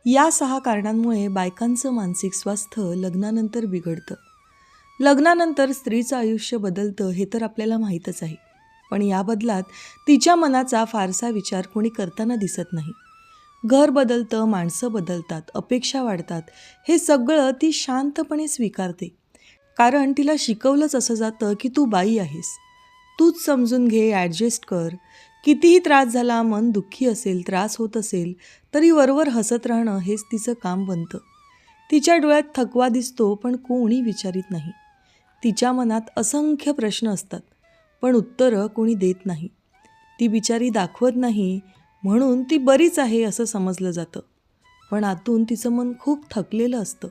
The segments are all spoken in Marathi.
या 6 कारणांमुळे बायकांचं मानसिक स्वास्थ्य लग्नानंतर बिघडतं. लग्नानंतर स्त्रीचं आयुष्य बदलतं हे तर आपल्याला माहीतच आहे, पण या बदलात तिच्या मनाचा फारसा विचार कोणी करताना दिसत नाही. घर बदलतं, माणसं बदलतात, अपेक्षा वाढतात, हे सगळं ती शांतपणे स्वीकारते. कारण तिला शिकवलंच असं जातं की तू बाई आहेस, तूच समजून घे, ॲडजस्ट कर. कितीही त्रास झाला, मन दुःखी असेल, त्रास होत असेल तरी वरवर हसत राहणं हेच तिचं काम बनतं. तिच्या डोळ्यात थकवा दिसतो पण कोणी विचारित नाही. तिच्या मनात असंख्य प्रश्न असतात पण उत्तरं कोणी देत नाही. ती बिचारी दाखवत नाही म्हणून ती बरीच आहे असं समजलं जातं, पण आतून तिचं मन खूप थकलेलं असतं.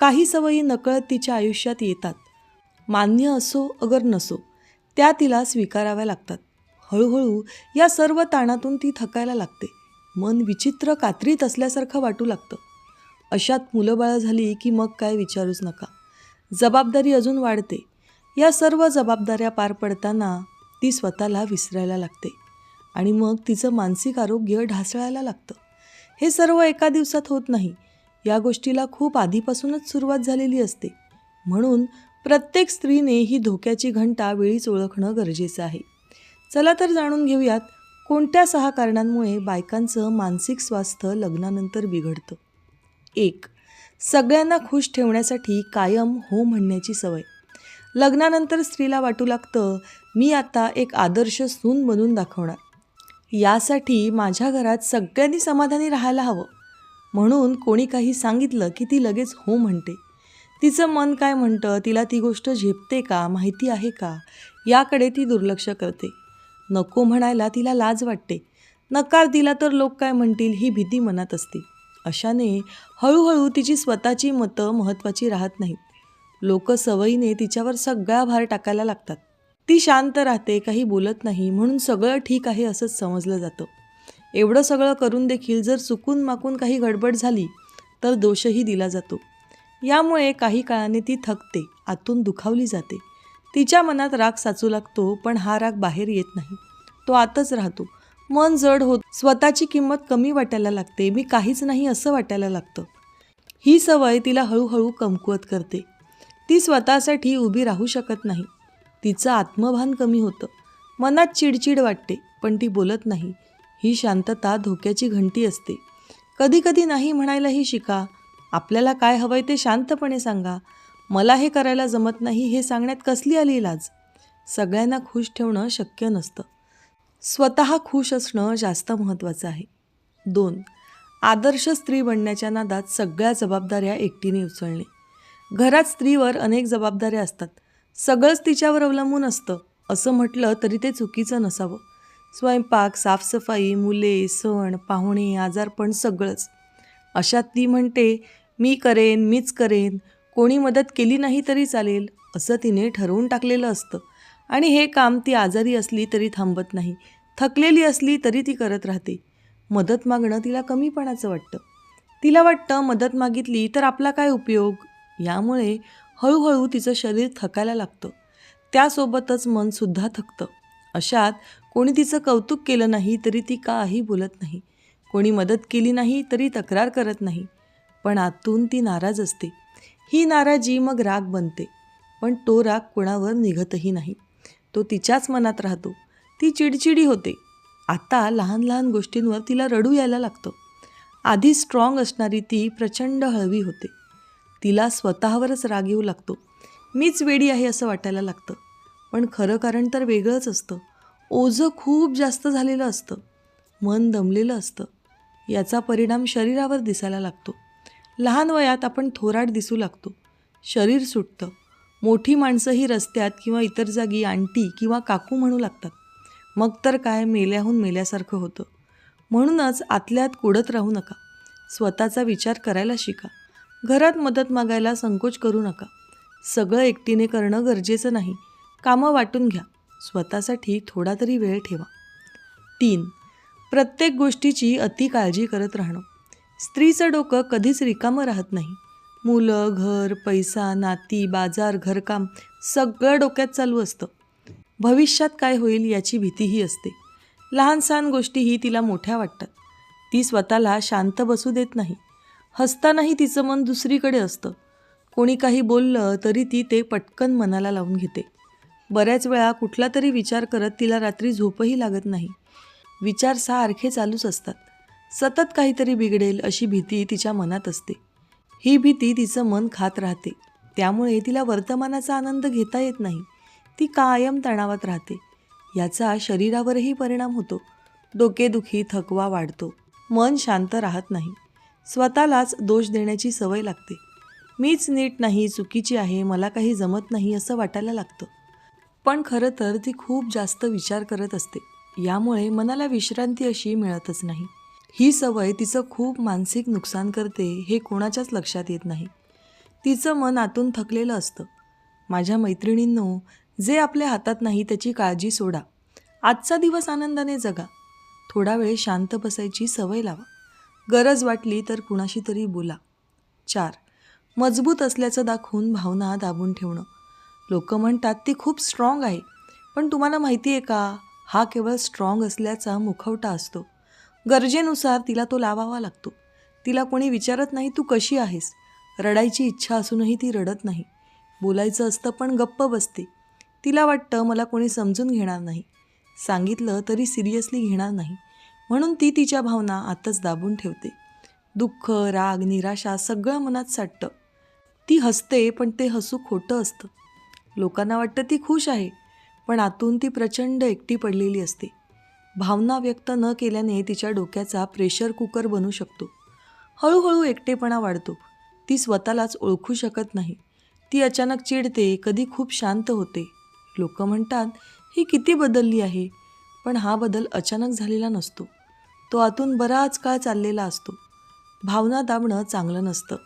काही सवयी नकळत तिच्या आयुष्यात येतात, मान्य असो अगर नसो त्या तिला स्वीकाराव्या लागतात. हळूहळू या सर्व ताणातून ती थकायला लागते. मन विचित्र कात्रीत असल्यासारखं वाटू लागतं. अशात मुलंबाळं झाली की मग काय विचारूच नका. जबाबदारी अजून वाढते. या सर्व जबाबदाऱ्या पार पडताना ती स्वतःला विसरायला लागते आणि मग तिचं मानसिक आरोग्य ढासळायला लागतं. हे सर्व एका दिवसात होत नाही. या गोष्टीला खूप आधीपासूनच सुरुवात झालेली असते. म्हणून प्रत्येक स्त्रीने ही धोक्याची घंटा वेळीच ओळखणं गरजेचं आहे. चला तर जाणून घेऊयात कोणत्या 6 कारणांमुळे बायकांचं मानसिक स्वास्थ्य लग्नानंतर बिघडतं. 1. सगळ्यांना खुश ठेवण्यासाठी कायम हो म्हणण्याची सवय. लग्नानंतर स्त्रीला वाटू लागतं, मी आता एक आदर्श सून बनून दाखवणार. यासाठी माझ्या घरात सगळ्यांनी समाधानी राहायला हवं. म्हणून कोणी काही सांगितलं की ती लगेच हो म्हणते. तिचं मन काय म्हणतं, तिला ती गोष्ट झेपते का, माहिती आहे का, याकडे ती दुर्लक्ष करते. नको म्हणायला तिला लाज वाटते. नकार दिला तर लोक काय म्हणतील ही भीती मनात असते. अशाने हळूहळू तिची स्वतःची मतं महत्त्वाची राहत नाहीत. लोक सवयीने तिच्यावर सगळा भार टाकायला लागतात. ती शांत राहते, काही बोलत नाही, म्हणून सगळं ठीक आहे असंच समजलं जातं. एवढं सगळं करून देखील जर चुकून माकून काही गडबड झाली तर दोषही दिला जातो. यामुळे काही काळाने ती थकते, आतून दुखावली जाते. तिच्या मनात राग साचू लागतो, पण हा राग बाहेर येत नाही, तो आतच राहतो. मन जड होत, स्वतःची किंमत कमी वाटायला लागते, मी काहीच नाही असं वाटायला लागतं. ही सवय तिला हळूहळू कमकुवत करते. ती स्वतःसाठी उभी राहू शकत नाही. तिचं आत्मभान कमी होतं. मनात चिडचिड वाटते पण ती बोलत नाही. ही शांतता धोक्याची घंटी असते. कधीकधी नाही म्हणायलाही शिका. आपल्याला काय हवंय ते शांतपणे सांगा. मला हे करायला जमत नाही हे सांगण्यात कसली आली लाज. सगळ्यांना खुश ठेवणं शक्य नसतं. स्वतः खुश असणं जास्त महत्त्वाचं आहे. 2. आदर्श स्त्री बनण्याच्या नादात सगळ्या जबाबदाऱ्या एकटीने उचलणे. घरात स्त्रीवर अनेक जबाबदाऱ्या असतात. सगळंच तिच्यावर अवलंबून असतं असं म्हटलं तरी ते चुकीचं नसावं. स्वयंपाक, साफसफाई, मुले, सण, पाहुणे, आजारपण सगळंच. अशात ती म्हणते, मी करेन, मीच करेन, कोणी मदत केली नाही तरी चालेल असं तिने ठरवून टाकलेलं असतं. आणि हे काम ती आजारी असली तरी थांबत नाही, थकलेली असली तरी ती करत राहते. मदत मागणं तिला कमीपणाचं वाटतं. तिला वाटतं मदत मागितली तर आपला काय उपयोग. यामुळे हळूहळू तिचं शरीर थकायला लागतं, त्यासोबतच मनसुद्धा थकतं. अशात कोणी तिचं कौतुक केलं नाही तरी ती काही बोलत नाही, कोणी मदत केली नाही तरी तक्रार करत नाही, पण आतून ती नाराज असते. ही नाराजी मग राग बनते, पण तो राग कोणावर निघतही नाही, तो तिच्याच मनात राहतो. ती चिडचिडी होते. आता लहान लहान गोष्टींवर तिला रडू यायला लागतं. आधी स्ट्रॉंग असणारी ती प्रचंड हळवी होते. तिला स्वतःवरच राग येऊ लागतो. मीच वेडी आहे असं वाटायला लागतं. पण खरं कारण तर वेगळंच असतं. ओझं खूप जास्त झालेलं असतं, मन दमलेलं असतं. याचा परिणाम शरीरावर दिसायला लागतो. लहान वयात आपण थोराड दिसू लागतो, शरीर सुटतं. मोठी माणसंही रस्त्यात किंवा इतर जागी आंटी किंवा काकू म्हणू लागतात. मग तर काय मेल्याहून मेल्यासारखं होतं. म्हणूनच आतल्यात कुडत राहू नका. स्वतःचा विचार करायला शिका. घरात मदत मागायला संकोच करू नका. सगळं एकटीने करणं गरजेचं नाही. कामं वाटून घ्या. स्वतःसाठी थोडा तरी वेळ ठेवा. 3. प्रत्येक गोष्टीची अति काळजी करत राहणं. स्त्रीचं डोकं कधीच रिकामं राहत नाही. मुलं, घर, पैसा, नाती, बाजार, घरकाम सगळं डोक्यात चालू असतं. भविष्यात काय होईल याची भीतीही असते. लहान सहान गोष्टीही तिला मोठ्या वाटतात. ती स्वतःला शांत बसू देत नाही. हसतानाही तिचं मन दुसरीकडे असतं. कोणी काही बोललं तरी ती ते पटकन मनाला लावून घेते. बऱ्याच वेळा कुठला तरी विचार करत तिला रात्री झोपही लागत नाही. विचार सारखे चालूच असतात. सतत काहीतरी बिघडेल अशी भीती तिच्या मनात असते. ही भीती तिचं मन खात राहते. त्यामुळे तिला वर्तमानाचा आनंद घेता येत नाही. ती कायम तणावात राहते. याचा शरीरावरही परिणाम होतो. डोकेदुखी, थकवा वाढतो. मन शांत राहत नाही. स्वतःलाच दोष देण्याची सवय लागते. मीच नीट नाही, चुकीची आहे, मला काही जमत नाही असं वाटायला लागतं. पण खरं तर ती खूप जास्त विचार करत असते. यामुळे मनाला विश्रांती अशी मिळतच नाही. ही सवय तिचं खूप मानसिक नुकसान करते हे कोणाच्याच लक्षात येत नाही. तिचं मन आतून थकलेलं असतं. माझ्या मैत्रिणींनो, जे आपल्या हातात नाही त्याची काळजी सोडा. आजचा दिवस आनंदाने जगा. थोडा वेळ शांत बसायची सवय लावा. गरज वाटली तर कुणाशी तरी बोला. 4. मजबूत असल्याचं दाखवून भावना दाबून ठेवणं. लोक म्हणतात ती खूप स्ट्रॉंग आहे, पण तुम्हाला माहिती आहे का, हा केवळ स्ट्रॉंग असल्याचा मुखवटा असतो. गरजेनुसार तिला तो लावावा लागतो. तिला कोणी विचारत नाही तू कशी आहेस. रडायची इच्छा असूनही ती रडत नाही. बोलायचं असतं पण गप्प बसते. तिला वाटतं मला कोणी समजून घेणार नाही. सांगितलं तरी सिरियसली घेणार नाही. म्हणून ती तिच्या भावना आतच दाबून ठेवते. दुःख, राग, निराशा सगळं मनात साठतं. ती हसते पण ते हसू खोटं असतं. लोकांना वाटतं ती खुश आहे, पण आतून ती प्रचंड एकटी पडलेली असते. भावना व्यक्त न केल्याने तिच्या डोक्याचा प्रेशर कुकर बनू शकतो. हळूहळू एकटेपणा वाढतो. ती स्वतःलाच ओळखू शकत नाही. ती अचानक चिडते, कधी खूप शांत होते. लोक म्हणतात ही किती बदलली आहे, पण हा बदल अचानक झालेला नसतो. तो आतून बराच काळ चाललेला असतो. भावना दाबणं चांगलं नसतं.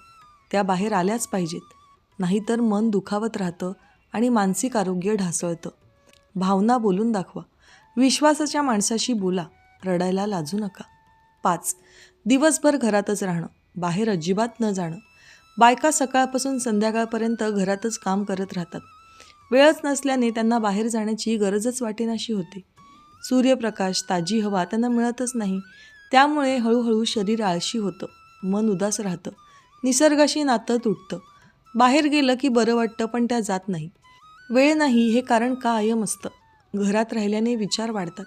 त्या बाहेर आल्याच पाहिजेत. नाहीतर मन दुखावत राहतं आणि मानसिक आरोग्य ढासळतं. भावना बोलून दाखवा. विश्वासाच्या माणसाशी बोला. रडायला लाजू नका. 5. दिवसभर घरातच राहणं, बाहेर अजिबात न जाणं. बायका सकाळपासून संध्याकाळपर्यंत घरातच काम करत राहतात. वेळच नसल्याने त्यांना बाहेर जाण्याची गरजच वाटेनाशी होते. सूर्यप्रकाश, ताजी हवा त्यांना मिळतच नाही. त्यामुळे हळूहळू शरीर आळशी होतं, मन उदास राहतं, निसर्गाशी नातं तुटतं. बाहेर गेलं की बरं वाटतं, पण त्या जात नाही. वेळ नाही हे कारण कायम असतं. घरात राहिल्याने विचार वाढतात.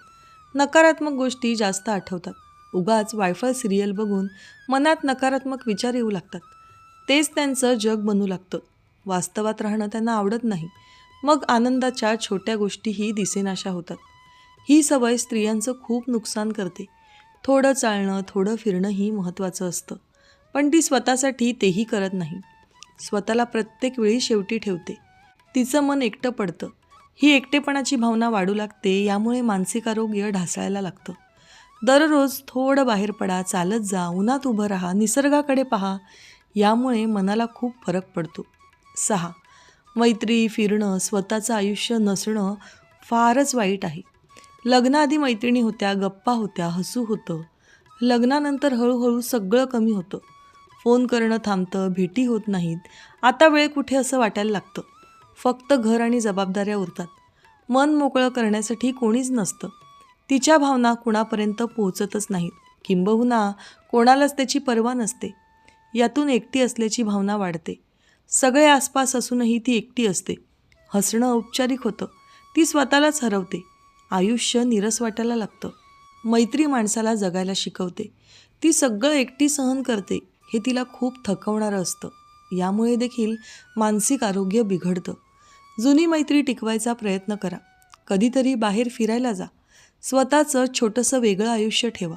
नकारात्मक गोष्टी जास्त आठवतात. उगाच वायफळ सिरियल बघून मनात नकारात्मक विचार येऊ लागतात. तेच त्यांचं जग बनू लागतं. वास्तवात राहणं त्यांना आवडत नाही. मग आनंदाच्या छोट्या गोष्टीही दिसेनाशा होतात. ही सवय स्त्रियांचं खूप नुकसान करते. थोडं चालणं, थोडं फिरणंही महत्त्वाचं असतं, पण ती स्वतःसाठी तेही करत नाही. स्वतःला प्रत्येक वेळी शेवटी ठेवते. तिचं मन एकटं पडतं. ही एकटेपणाची भावना वाढू लागते. यामुळे मानसिक आरोग्य ढासळायला लागतं. दररोज थोडं बाहेर पडा, चालत जा, उन्हात उभं राहा, निसर्गाकडे पहा. यामुळे मनाला खूप फरक पडतो. 6. मैत्री, फिरणं, स्वतःचं आयुष्य नसणं फारच वाईट आहे. लग्नाआधी मैत्रिणी होत्या, गप्पा होत्या, हसू होतं. लग्नानंतर हळूहळू सगळं कमी होतं. फोन करणं थांबतं, भेटी होत नाहीत. आता वेळ कुठे असं वाटायला लागतं. फक्त घर आणि जबाबदाऱ्या उरतात. मन मोकळं करण्यासाठी कोणीच नसतं. तिच्या भावना कुणापर्यंत पोहोचतच नाहीत. किंबहुना कोणालाच त्याची पर्वा नसते. यातून एकटी असल्याची भावना वाढते. सगळे आसपास असूनही ती एकटी असते. हसणं औपचारिक होतं. ती स्वतःलाच हरवते. आयुष्य नीरस वाटायला लागतं. मैत्री माणसाला जगायला शिकवते. ती सगळं एकटी सहन करते. हे तिला खूप थकवणारं असतं. यामुळे देखील मानसिक आरोग्य बिघडतं. जुनी मैत्री टिकवायचा प्रयत्न करा. कधीतरी बाहेर फिरायला जा. स्वतःचं छोटंसं वेगळं आयुष्य ठेवा.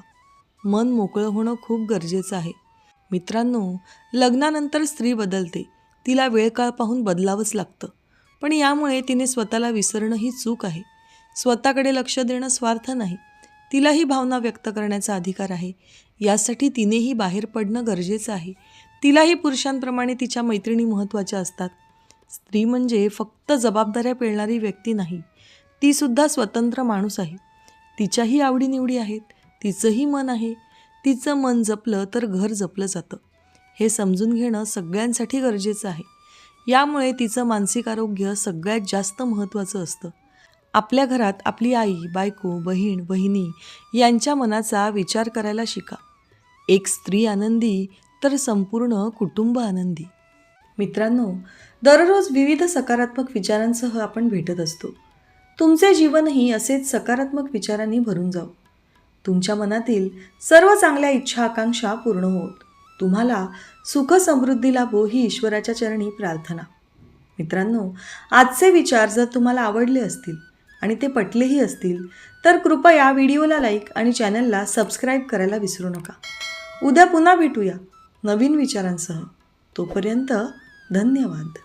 मन मोकळं होणं खूप गरजेचं आहे. मित्रांनो, लग्नानंतर स्त्री बदलते. तिला वेळ काळ पाहून बदलावंच लागतं. पण यामुळे तिने स्वतःला विसरणं ही चूक आहे. स्वतःकडे लक्ष देणं स्वार्थ नाही. तिलाही भावना व्यक्त करण्याचा अधिकार आहे. यासाठी तिनेही बाहेर पडणं गरजेचं आहे. तिलाही पुरुषांप्रमाणे तिच्या मैत्रिणी महत्त्वाच्या असतात. स्त्री म्हणजे फक्त जबाबदाऱ्या पेलणारी व्यक्ती नाही. ती सुद्धा स्वतंत्र माणूस आहे. तिच्याही आवडीनिवडी आहेत. तिचंही मन आहे. तिचं मन जपलं तर घर जपलं जातं. हे समजून घेणं सगळ्यांसाठी गरजेचं आहे. यामुळे तिचं मानसिक आरोग्य सगळ्यात जास्त महत्त्वाचं असतं. आपल्या घरात आपली आई, बायको, बहीण, वहिनी यांच्या मनाचा विचार करायला शिका. एक स्त्री आनंदी तर संपूर्ण कुटुंब आनंदी. मित्रांनो, दररोज विविध सकारात्मक विचारांसह आपण भेटत असतो. तुमचे जीवनही असेच सकारात्मक विचारांनी भरून जावो. तुमच्या मनातील सर्व चांगल्या इच्छा आकांक्षा पूर्ण होत. तुम्हाला सुख समृद्धी लाभो ही ईश्वराच्या चरणी प्रार्थना. मित्रांनो, आजचे विचार जर तुम्हाला आवडले असतील आणि ते पटलेही असतील तर कृपया व्हिडिओला लाईक आणि चॅनलला सबस्क्राईब करायला विसरू नका. उद्या पुन्हा भेटूया नवीन विचारांसह. तोपर्यंत धन्यवाद.